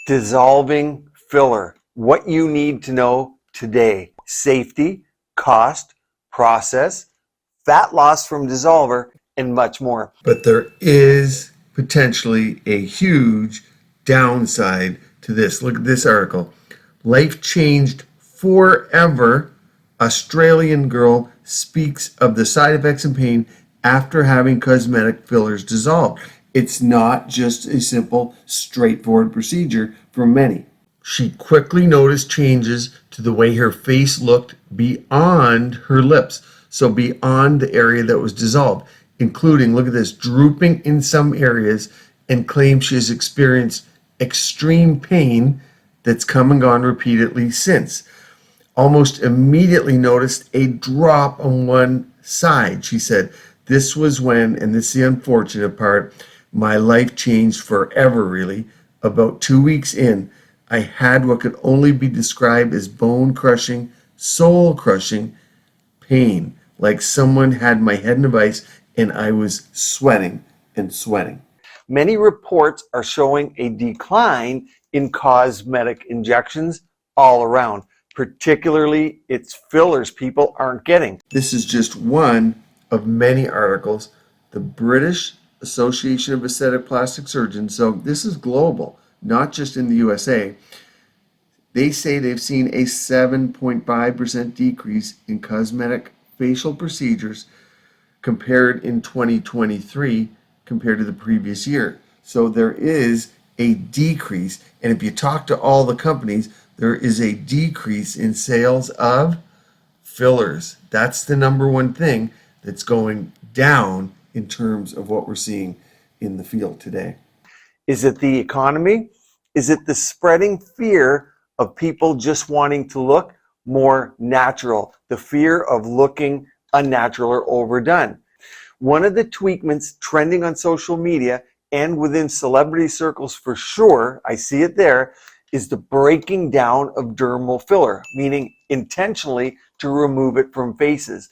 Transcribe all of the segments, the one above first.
Dissolving filler. What you need to know today. Safety, cost, process, fat loss from dissolver, and much more. But there is potentially a huge downside to this. Look at this article. Life changed forever. Australian girl speaks of the side effects and pain after having cosmetic fillers dissolved. It's not just a simple, straightforward procedure for many. She quickly noticed changes to the way her face looked beyond her lips, so beyond the area that was dissolved, including, look at this, drooping in some areas, and claims she has experienced extreme pain that's come and gone repeatedly since. Almost immediately noticed a drop on one side. She said, this was when, and this is the unfortunate part, my life changed forever, really. About 2 weeks in, I had what could only be described as bone-crushing, soul-crushing pain, like someone had my head in a vice and I was sweating and sweating. Many reports are showing a decline in cosmetic injections all around. Particularly, it's fillers people aren't getting. This is just one of many articles. The British Association of Aesthetic Plastic Surgeons, so this is global, not just in the USA. They say they've seen a 7.5% decrease in cosmetic facial procedures compared in 2023 compared to the previous year. So there is a decrease, and if you talk to all the companies, there is a decrease in sales of fillers. That's the number one thing that's going down in terms of what we're seeing in the field today. Is it the economy? Is it the spreading fear of people just wanting to look more natural? The fear of looking unnatural or overdone. One of the tweakments trending on social media and within celebrity circles for sure, I see it there, is the breaking down of dermal filler, meaning intentionally to remove it from faces.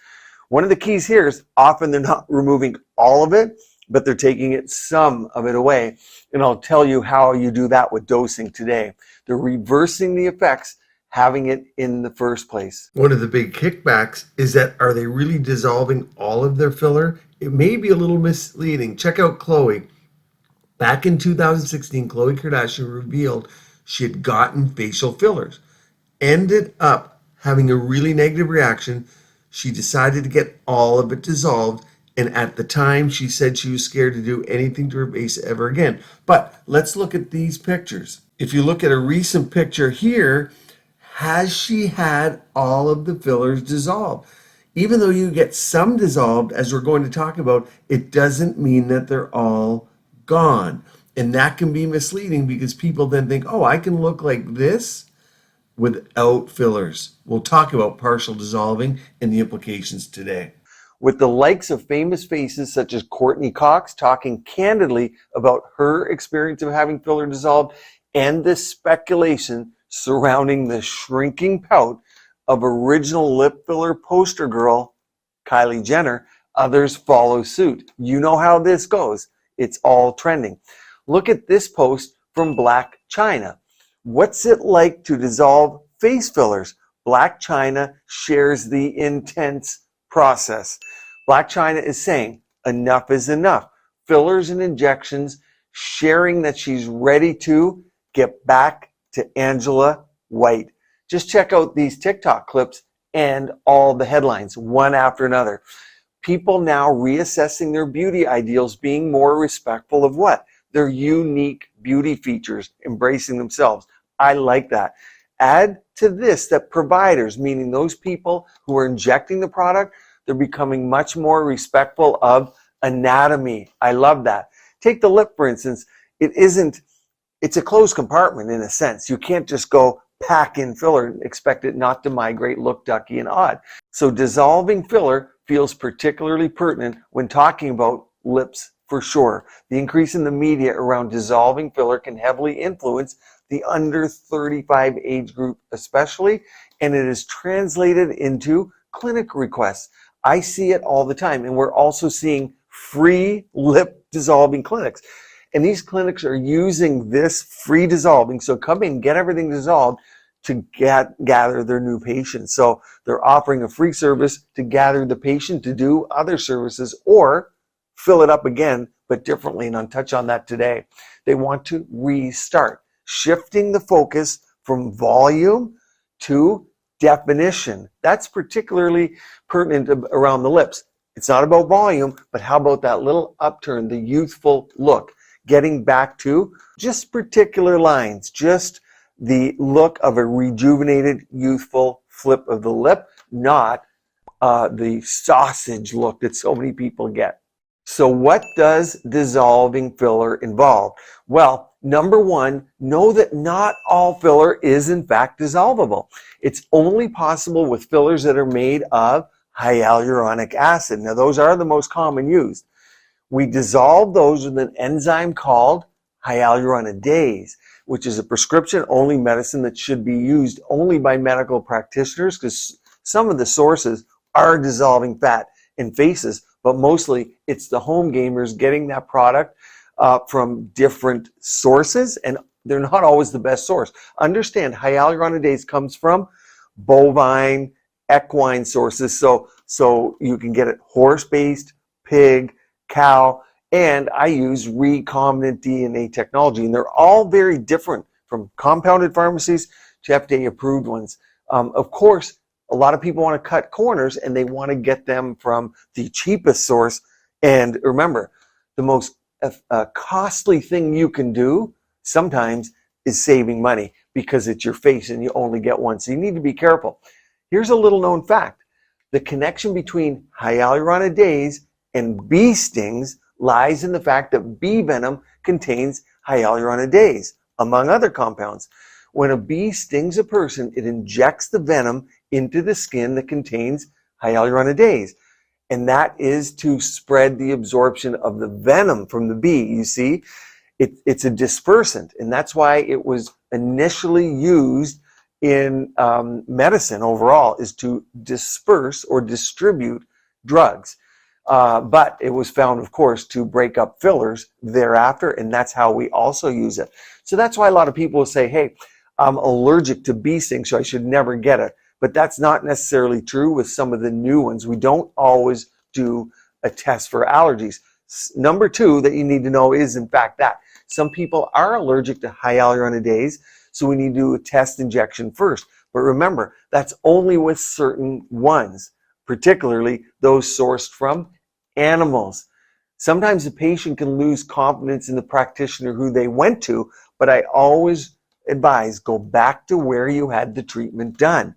One of the keys here is often they're not removing all of it, but they're taking some of it away. And I'll tell you how you do that with dosing today. They're reversing the effects having it in the first place. One of the big kickbacks is that, are they really dissolving all of their filler? It may be a little misleading. Check out Khloe. Back in 2016, Khloe Kardashian revealed she had gotten facial fillers. Ended up having a really negative reaction. She decided to get all of it dissolved, and at the time she said she was scared to do anything to her face ever again. But let's look at these pictures. If you look at a recent picture here, has she had all of the fillers dissolved? Even though you get some dissolved, as we're going to talk about, it doesn't mean that they're all gone. And that can be misleading because people then think, oh, I can look like this without fillers. We'll talk about partial dissolving and the implications today. With the likes of famous faces such as Courtney Cox talking candidly about her experience of having filler dissolved, and the speculation surrounding the shrinking pout of original lip filler poster girl Kylie Jenner, others follow suit. You know how this goes. It's all trending. Look at this post from Black China. What's it like to dissolve face fillers? Black China shares the intense process. Black China is saying enough is enough. Fillers and injections, sharing that she's ready to get back to Angela White. Just check out these TikTok clips and all the headlines, one after another. People now reassessing their beauty ideals, being more respectful of what? Their unique beauty features, embracing themselves. I like that. Add to this that providers, meaning those people who are injecting the product, they're becoming much more respectful of anatomy. I love that. Take the lip, for instance. It's a closed compartment in a sense. You can't just go pack in filler and expect it not to migrate, look ducky and odd. So dissolving filler feels particularly pertinent when talking about lips for sure. The increase in the media around dissolving filler can heavily influence the under 35 age group especially, and it is translated into clinic requests. I see it all the time, and we're also seeing free lip dissolving clinics. And these clinics are using this free dissolving. So come in, get everything dissolved to gather their new patients. So they're offering a free service to gather the patient to do other services or fill it up again, but differently. And I'll touch on that today. They want to restart, shifting the focus from volume to definition. That's particularly pertinent around the lips. It's not about volume, but how about that little upturn, the youthful look, getting back to just particular lines, just the look of a rejuvenated, youthful flip of the lip, not the sausage look that so many people get. So what does dissolving filler involve? Well, number one, know that not all filler is in fact dissolvable. It's only possible with fillers that are made of hyaluronic acid. Now, those are the most common used. We dissolve those with an enzyme called hyaluronidase, which is a prescription-only medicine that should be used only by medical practitioners because some of the sources are dissolving fat in faces, but mostly it's the home gamers getting that product from different sources, and they're not always the best source. Understand, hyaluronidase comes from bovine, equine sources, so you can get it horse-based, pig, cow, and I use recombinant DNA technology, and they're all very different from compounded pharmacies to FDA-approved ones. Of course, a lot of people want to cut corners and they want to get them from the cheapest source. And remember, the most costly thing you can do sometimes is saving money because it's your face and you only get one. So you need to be careful. Here's a little known fact. The connection between hyaluronidase and bee stings lies in the fact that bee venom contains hyaluronidase, among other compounds. When a bee stings a person, it injects the venom into the skin that contains hyaluronidase. And that is to spread the absorption of the venom from the bee. You see, it's a dispersant, and that's why it was initially used in medicine overall, is to disperse or distribute drugs. But it was found, of course, to break up fillers thereafter, and that's how we also use it. So that's why a lot of people will say, hey, I'm allergic to bee stings, so I should never get it. But that's not necessarily true with some of the new ones. We don't always do a test for allergies. Number two that you need to know is, in fact, that some people are allergic to hyaluronidase, so we need to do a test injection first. But remember, that's only with certain ones, particularly those sourced from animals. Sometimes the patient can lose confidence in the practitioner who they went to, but I always advise go back to where you had the treatment done.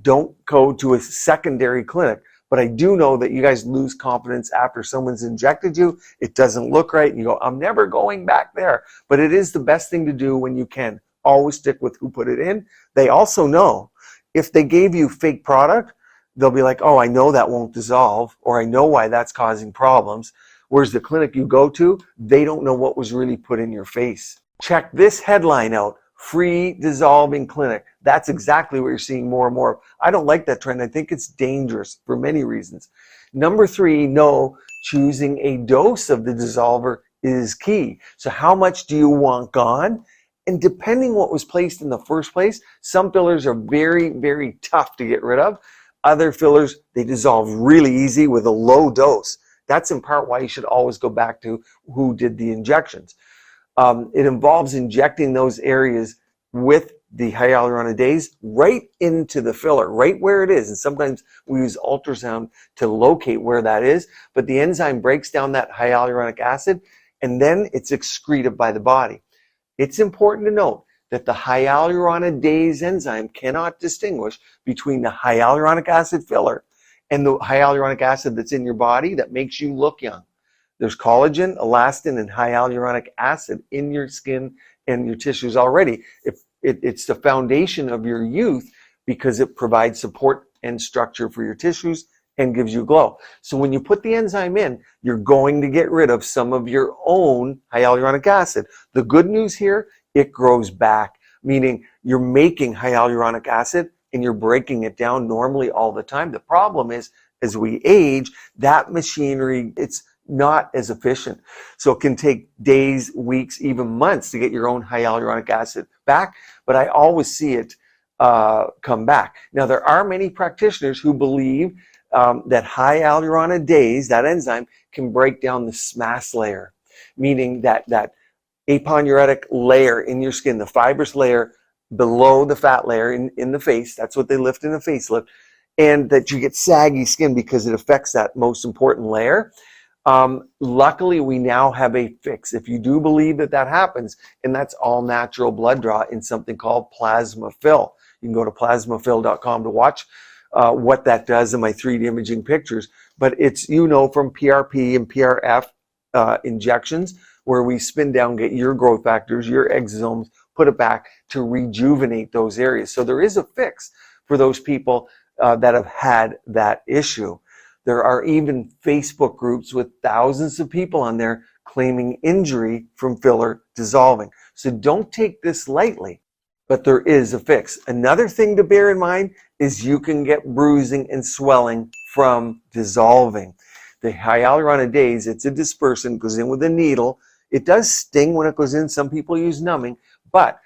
Don't go to a secondary clinic. But I do know that you guys lose confidence after someone's injected you. It doesn't look right. And you go, I'm never going back there. But it is the best thing to do when you can. Always stick with who put it in. They also know if they gave you fake product, they'll be like, oh, I know that won't dissolve, or I know why that's causing problems. Whereas the clinic you go to, they don't know what was really put in your face. Check this headline out. Free dissolving clinic. That's exactly what you're seeing more and more. I don't like that trend. I think it's dangerous for many reasons. Number three, no, choosing a dose of the dissolver is key. So how much do you want gone? And depending what was placed in the first place, some fillers are very, very tough to get rid of. Other fillers, they dissolve really easy with a low dose. That's in part why you should always go back to who did the injections. It involves injecting those areas with the hyaluronidase right into the filler, right where it is. And sometimes we use ultrasound to locate where that is, but the enzyme breaks down that hyaluronic acid and then it's excreted by the body. It's important to note that the hyaluronidase enzyme cannot distinguish between the hyaluronic acid filler and the hyaluronic acid that's in your body that makes you look young. There's collagen, elastin, and hyaluronic acid in your skin and your tissues already. It's the foundation of your youth because it provides support and structure for your tissues and gives you glow. So when you put the enzyme in, you're going to get rid of some of your own hyaluronic acid. The good news here, it grows back, meaning you're making hyaluronic acid and you're breaking it down normally all the time. The problem is, as we age, that machinery, it's not as efficient. So it can take days, weeks, even months to get your own hyaluronic acid back, but I always see it come back. Now, there are many practitioners who believe that hyaluronidase, that enzyme, can break down the SMAS layer, meaning that aponeurotic layer in your skin, the fibrous layer below the fat layer in the face. That's what they lift in a facelift, and that you get saggy skin because it affects that most important layer. Luckily, we now have a fix. If you do believe that happens, and that's all natural blood draw in something called plasma fill. You can go to plasmafill.com to watch what that does in my 3D imaging pictures. But it's, from PRP and PRF injections, where we spin down, get your growth factors, your exosomes, put it back to rejuvenate those areas. So there is a fix for those people that have had that issue. There are even Facebook groups with thousands of people on there claiming injury from filler dissolving. So don't take this lightly, but there is a fix. Another thing to bear in mind is you can get bruising and swelling from dissolving. The hyaluronidase, it's a dispersant, goes in with a needle. It does sting when it goes in. Some people use numbing, but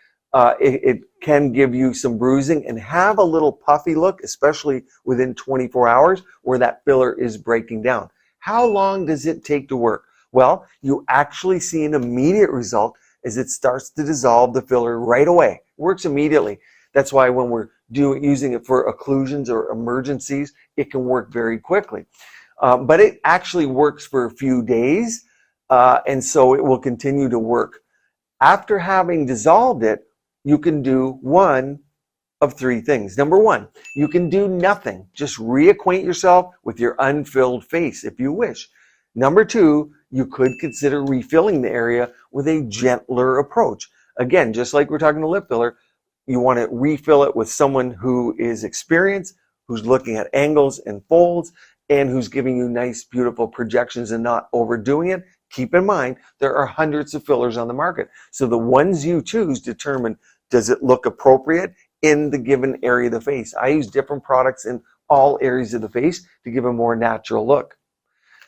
it can give you some bruising and have a little puffy look, especially within 24 hours where that filler is breaking down. How long does it take to work? Well, you actually see an immediate result as it starts to dissolve the filler right away. It works immediately. That's why when we're using it for occlusions or emergencies, it can work very quickly. But it actually works for a few days, and so it will continue to work. After having dissolved it, you can do one of three things. Number one, you can do nothing. Just reacquaint yourself with your unfilled face if you wish. Number two, you could consider refilling the area with a gentler approach. Again, just like we're talking to lip filler, you want to refill it with someone who is experienced, who's looking at angles and folds, and who's giving you nice, beautiful projections and not overdoing it. Keep in mind, there are hundreds of fillers on the market. So the ones you choose determine, does it look appropriate in the given area of the face? I use different products in all areas of the face to give a more natural look.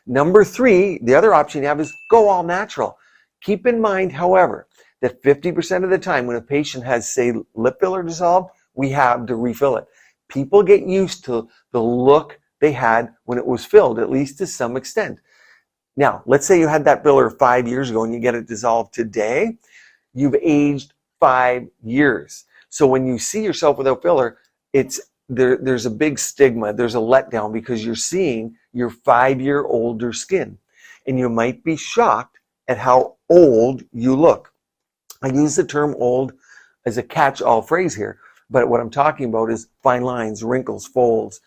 Number three, the other option you have is go all natural. Keep in mind, however, that 50% of the time when a patient has, say, lip filler dissolved, we have to refill it. People get used to the look they had when it was filled, at least to some extent. Now, let's say you had that filler 5 years ago and you get it dissolved today. You've aged 5 years. So when you see yourself without filler, there's a big stigma. There's a letdown because you're seeing your 5-year older skin. And you might be shocked at how old you look. I use the term old as a catch-all phrase here, but what I'm talking about is fine lines, wrinkles, folds,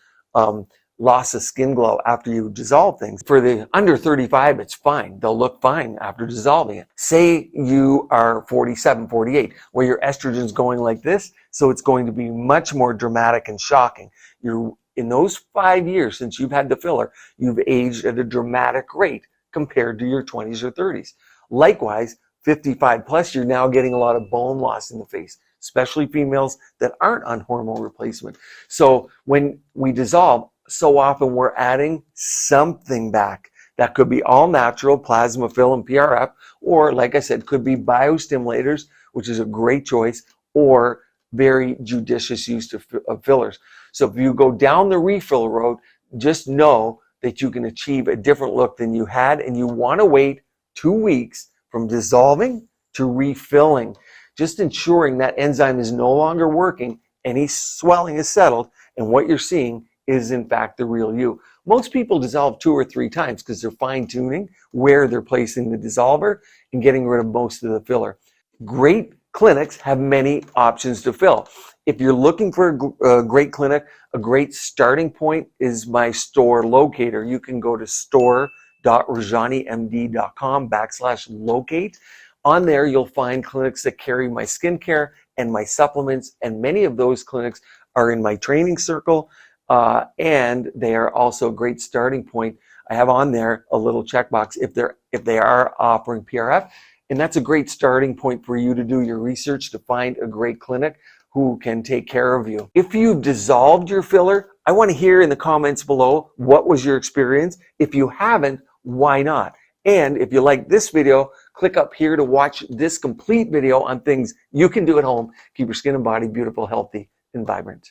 loss of skin glow after you dissolve things. For the under 35, it's fine. They'll look fine after dissolving it. Say you are 47, 48, where your estrogen's going like this, so it's going to be much more dramatic and shocking. In those 5 years since you've had the filler, you've aged at a dramatic rate compared to your 20s or 30s. Likewise, 55 plus, you're now getting a lot of bone loss in the face, especially females that aren't on hormone replacement. So when we dissolve, so often we're adding something back. That could be all natural, plasma fill and PRF, or like I said, could be biostimulators, which is a great choice, or very judicious use of fillers. So if you go down the refill road, just know that you can achieve a different look than you had, and you want to wait 2 weeks from dissolving to refilling, just ensuring that enzyme is no longer working, any swelling is settled, and what you're seeing is in fact the real you. Most people dissolve 2 or 3 times because they're fine-tuning where they're placing the dissolver and getting rid of most of the filler. Great clinics have many options to fill. If you're looking for a great clinic, a great starting point is my store locator. You can go to store.rajanimd.com/locate. On there, you'll find clinics that carry my skincare and my supplements, and many of those clinics are in my training circle, and they are also a great starting point. I have on there a little checkbox if they are offering PRF, and that's a great starting point for you to do your research to find a great clinic who can take care of you. If you've dissolved your filler, I want to hear in the comments below, what was your experience? If you haven't, why not? And if you like this video, click up here to watch this complete video on things you can do at home. Keep your skin and body beautiful, healthy, and vibrant.